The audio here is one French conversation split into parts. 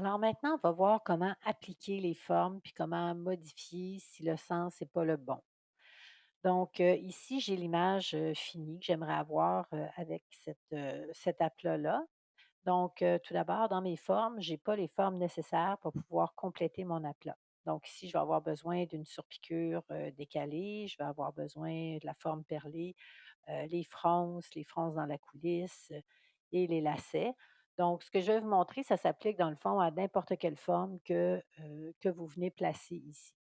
Alors maintenant, on va voir comment appliquer les formes, puis comment modifier si le sens n'est pas le bon. Donc, ici, j'ai l'image finie que j'aimerais avoir avec cet aplat-là. Donc, tout d'abord, dans mes formes, je n'ai pas les formes nécessaires pour pouvoir compléter mon aplat. Donc, ici, je vais avoir besoin d'une surpiqûre décalée, je vais avoir besoin de la forme perlée, les fronces dans la coulisse et les lacets. Donc, ce que je vais vous montrer, ça s'applique dans le fond à n'importe quelle forme que vous venez placer ici.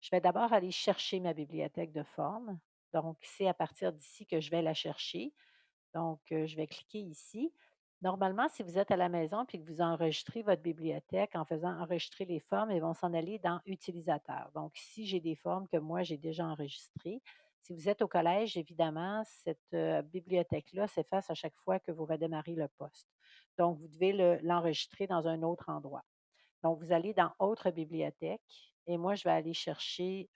Je vais d'abord aller chercher ma bibliothèque de formes. Donc, c'est à partir d'ici que je vais la chercher. Donc, je vais cliquer ici. Normalement, si vous êtes à la maison et que vous enregistrez votre bibliothèque en faisant enregistrer les formes, elles vont s'en aller dans Utilisateur. Donc, ici, j'ai des formes que moi, j'ai déjà enregistrées. Si vous êtes au collège, évidemment, cette bibliothèque-là s'efface à chaque fois que vous redémarrez le poste. Donc, vous devez l'enregistrer dans un autre endroit. Donc, vous allez dans Autre bibliothèque et moi, je vais aller chercher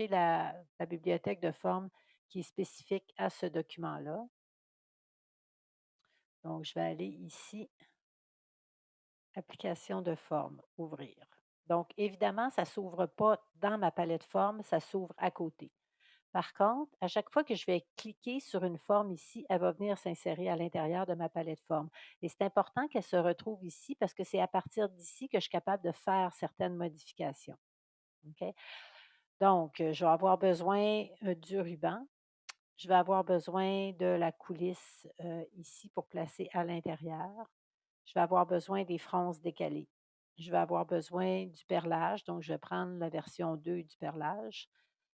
la bibliothèque de formes qui est spécifique à ce document-là. Donc, je vais aller ici, application de forme, ouvrir. Donc, évidemment, ça ne s'ouvre pas dans ma palette forme, ça s'ouvre à côté. Par contre, à chaque fois que je vais cliquer sur une forme ici, elle va venir s'insérer à l'intérieur de ma palette forme. Et c'est important qu'elle se retrouve ici parce que c'est à partir d'ici que je suis capable de faire certaines modifications. OK? Donc, je vais avoir besoin du ruban. Je vais avoir besoin de la coulisse ici pour placer à l'intérieur. Je vais avoir besoin des fronces décalées. Je vais avoir besoin du perlage, donc je vais prendre la version 2 du perlage.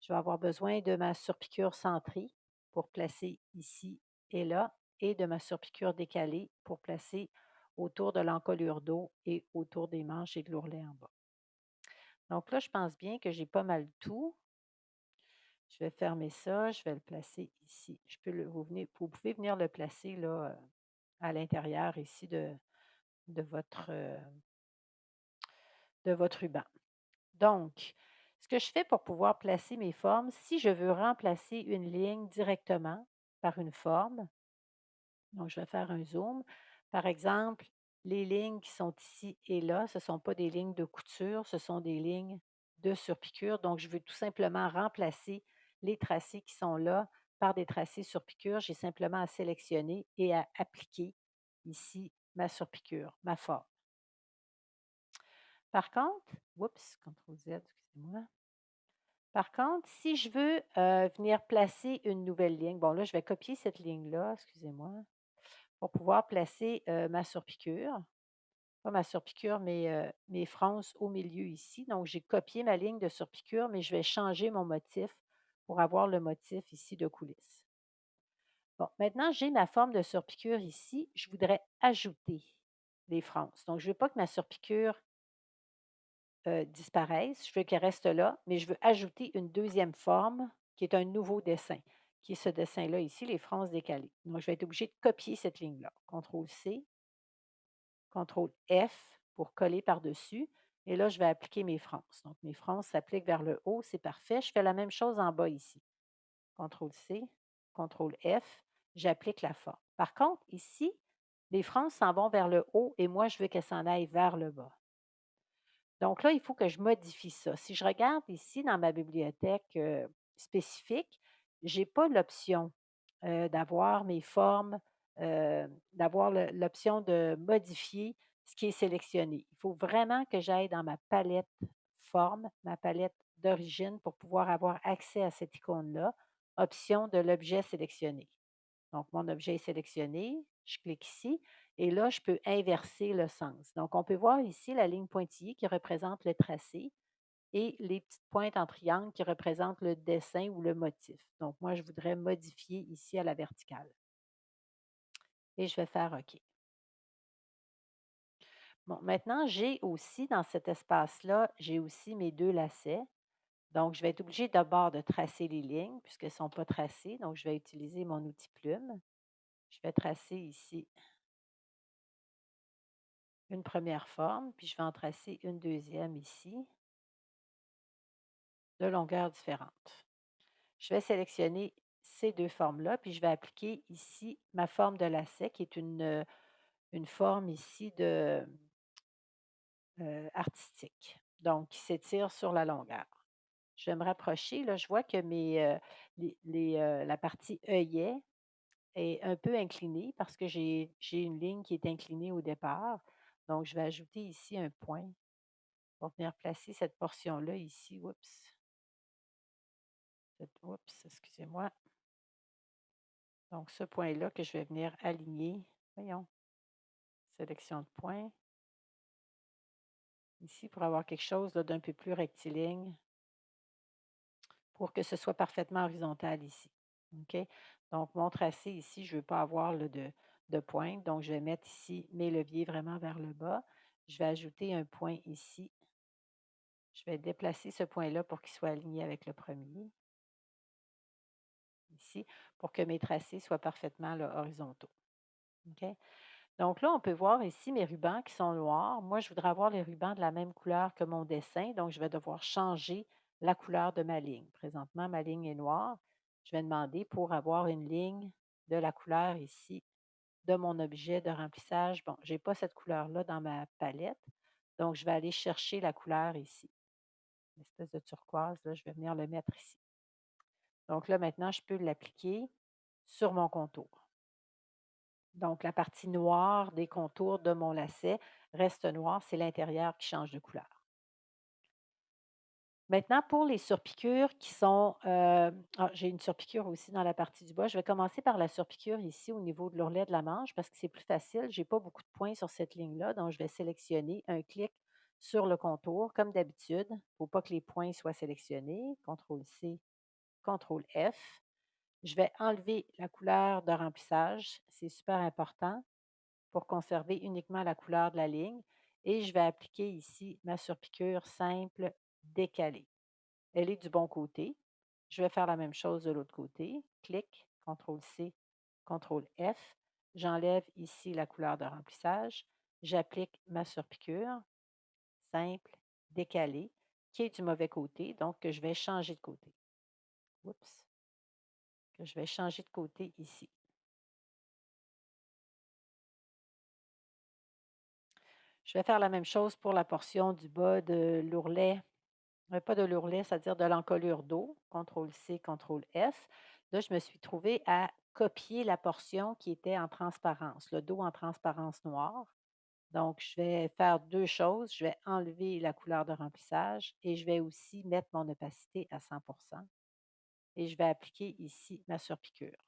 Je vais avoir besoin de ma surpiqûre centrée pour placer ici et là, et de ma surpiqûre décalée pour placer autour de l'encolure d'eau et autour des manches et de l'ourlet en bas. Donc là, je pense bien que j'ai pas mal tout. Je vais fermer ça, je vais le placer ici. Vous pouvez venir le placer là, à l'intérieur ici de votre, euh, de votre ruban. Donc, ce que je fais pour pouvoir placer mes formes, si je veux remplacer une ligne directement par une forme, donc je vais faire un zoom. Par exemple, les lignes qui sont ici et là, ce ne sont pas des lignes de couture, ce sont des lignes de surpiqûre. Donc, je veux tout simplement remplacer les tracés qui sont là par des tracés sur piqûre. J'ai simplement à sélectionner et à appliquer ici ma surpiqûre, ma forme. Par contre, oups, CTRL Z, excusez-moi. Par contre, si je veux venir placer une nouvelle ligne, bon là, je vais copier cette ligne-là, excusez-moi, pour pouvoir placer ma surpiqûre. Pas ma surpiqûre, mais mes fronces au milieu ici. Donc, j'ai copié ma ligne de surpiqûre, mais je vais changer mon motif pour avoir le motif ici de coulisse. Bon, maintenant, j'ai ma forme de surpiqûre ici. Je voudrais ajouter les fronces. Donc, je ne veux pas que ma surpiqûre disparaisse. Je veux qu'elle reste là, mais je veux ajouter une deuxième forme qui est un nouveau dessin, qui est ce dessin-là ici, les fronces décalées. Donc, je vais être obligée de copier cette ligne-là. CTRL-C, CTRL-F pour coller par-dessus. Et là, je vais appliquer mes fronces. Donc, mes fronces s'appliquent vers le haut, c'est parfait. Je fais la même chose en bas ici. CTRL-C, CTRL-F, j'applique la forme. Par contre, ici, les fronces s'en vont vers le haut et moi, je veux qu'elles s'en aillent vers le bas. Donc là, il faut que je modifie ça. Si je regarde ici dans ma bibliothèque spécifique, je n'ai pas l'option d'avoir mes formes, d'avoir l'option de modifier ce qui est sélectionné. Il faut vraiment que j'aille dans ma palette forme, ma palette d'origine pour pouvoir avoir accès à cette icône-là, option de l'objet sélectionné. Donc, mon objet est sélectionné, je clique ici et là, je peux inverser le sens. Donc, on peut voir ici la ligne pointillée qui représente le tracé et les petites pointes en triangle qui représentent le dessin ou le motif. Donc, moi, je voudrais modifier ici à la verticale et je vais faire OK. Bon, maintenant, j'ai aussi dans cet espace-là, j'ai aussi mes deux lacets. Donc, je vais être obligée d'abord de tracer les lignes puisqu'elles ne sont pas tracées. Donc, je vais utiliser mon outil plume. Je vais tracer ici une première forme, puis je vais en tracer une deuxième ici, de longueurs différentes. Je vais sélectionner ces deux formes-là, puis je vais appliquer ici ma forme de lacet, qui est une forme ici de artistique, donc qui s'étire sur la longueur. Je vais me rapprocher, là, je vois que la partie œillet est un peu inclinée parce que j'ai une ligne qui est inclinée au départ. Donc, je vais ajouter ici un point pour venir placer cette portion-là ici. Oups, oups, excusez-moi. Donc, ce point-là que je vais venir aligner. Voyons, sélection de points. Ici, pour avoir quelque chose là, d'un peu plus rectiligne, pour que ce soit parfaitement horizontal ici. OK? Donc, mon tracé ici, je ne veux pas avoir là, de pointe. Donc, je vais mettre ici mes leviers vraiment vers le bas. Je vais ajouter un point ici. Je vais déplacer ce point-là pour qu'il soit aligné avec le premier, ici, pour que mes tracés soient parfaitement là, horizontaux. OK? Donc là, on peut voir ici mes rubans qui sont noirs. Moi, je voudrais avoir les rubans de la même couleur que mon dessin, donc je vais devoir changer la couleur de ma ligne. Présentement, ma ligne est noire. Je vais demander pour avoir une ligne de la couleur ici de mon objet de remplissage. Bon, je n'ai pas cette couleur-là dans ma palette, donc je vais aller chercher la couleur ici. Une espèce de turquoise, là, je vais venir le mettre ici. Donc là, maintenant, je peux l'appliquer sur mon contour. Donc, la partie noire des contours de mon lacet reste noire, c'est l'intérieur qui change de couleur. Maintenant, pour les surpiqûres qui sont, j'ai une surpiqûre aussi dans la partie du bas. Je vais commencer par la surpiqûre ici au niveau de l'ourlet de la manche parce que c'est plus facile. Je n'ai pas beaucoup de points sur cette ligne-là, donc je vais sélectionner un clic sur le contour comme d'habitude. Il ne faut pas que les points soient sélectionnés. CTRL-C, CTRL-F. Je vais enlever la couleur de remplissage. C'est super important pour conserver uniquement la couleur de la ligne et je vais appliquer ici ma surpiqûre simple décalée. Elle est du bon côté. Je vais faire la même chose de l'autre côté. Clic, CTRL-C, CTRL-F. J'enlève ici la couleur de remplissage. J'applique ma surpiqûre simple décalée qui est du mauvais côté, donc que je vais changer de côté. Oups, que je vais changer de côté ici. Je vais faire la même chose pour la portion du bas de l'ourlet, pas de l'ourlet, c'est-à-dire de l'encolure d'eau, CTRL-C, CTRL-F. Là, je me suis trouvée à copier la portion qui était en transparence, le dos en transparence noire. Donc, je vais faire 2 choses. Je vais enlever la couleur de remplissage et je vais aussi mettre mon opacité à 100 et je vais appliquer ici ma surpiqûre.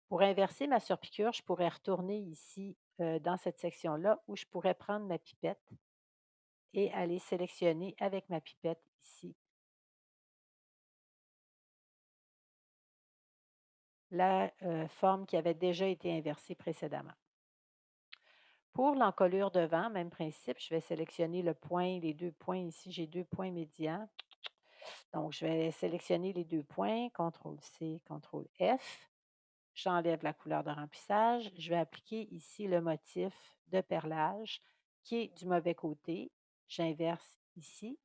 Pour inverser ma surpiqûre, je pourrais retourner ici, dans cette section-là où je pourrais prendre ma pipette et aller sélectionner avec ma pipette ici la, forme qui avait déjà été inversée précédemment. Pour l'encolure devant, même principe, je vais sélectionner le point, les 2 points ici, j'ai 2 points médians. Donc, je vais sélectionner les 2 points, CTRL-C, CTRL-F. J'enlève la couleur de remplissage. Je vais appliquer ici le motif de perlage qui est du mauvais côté. J'inverse ici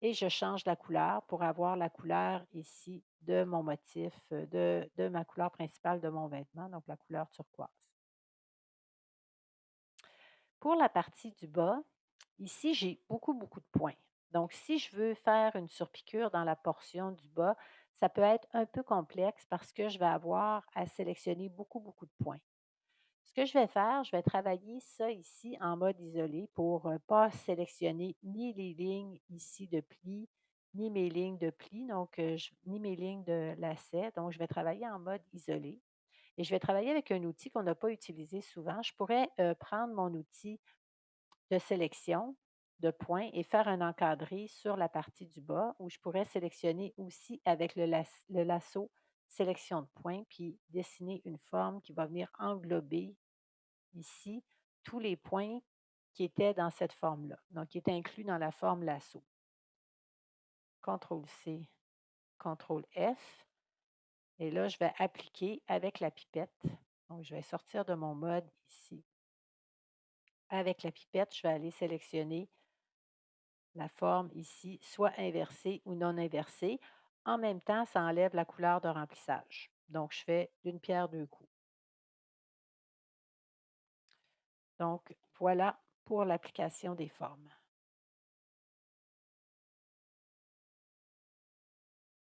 et je change la couleur pour avoir la couleur ici de mon motif, de ma couleur principale de mon vêtement, donc la couleur turquoise. Pour la partie du bas, ici, j'ai beaucoup, beaucoup de points. Donc, si je veux faire une surpiqûre dans la portion du bas, ça peut être un peu complexe parce que je vais avoir à sélectionner beaucoup, beaucoup de points. Ce que je vais faire, je vais travailler ça ici en mode isolé pour ne pas sélectionner ni les lignes ici de pli, ni mes lignes de pli, donc ni mes lignes de lacet. Donc, je vais travailler en mode isolé. Et je vais travailler avec un outil qu'on n'a pas utilisé souvent. Je pourrais prendre mon outil de sélection de points et faire un encadré sur la partie du bas où je pourrais sélectionner aussi avec le lasso sélection de points, puis dessiner une forme qui va venir englober ici tous les points qui étaient dans cette forme-là, donc qui étaient inclus dans la forme lasso. CTRL-C, CTRL-F. Et là, je vais appliquer avec la pipette. Donc, je vais sortir de mon mode ici. Avec la pipette, je vais aller sélectionner la forme ici, soit inversée ou non inversée. En même temps, ça enlève la couleur de remplissage. Donc, je fais d'une pierre deux coups. Donc voilà pour l'application des formes.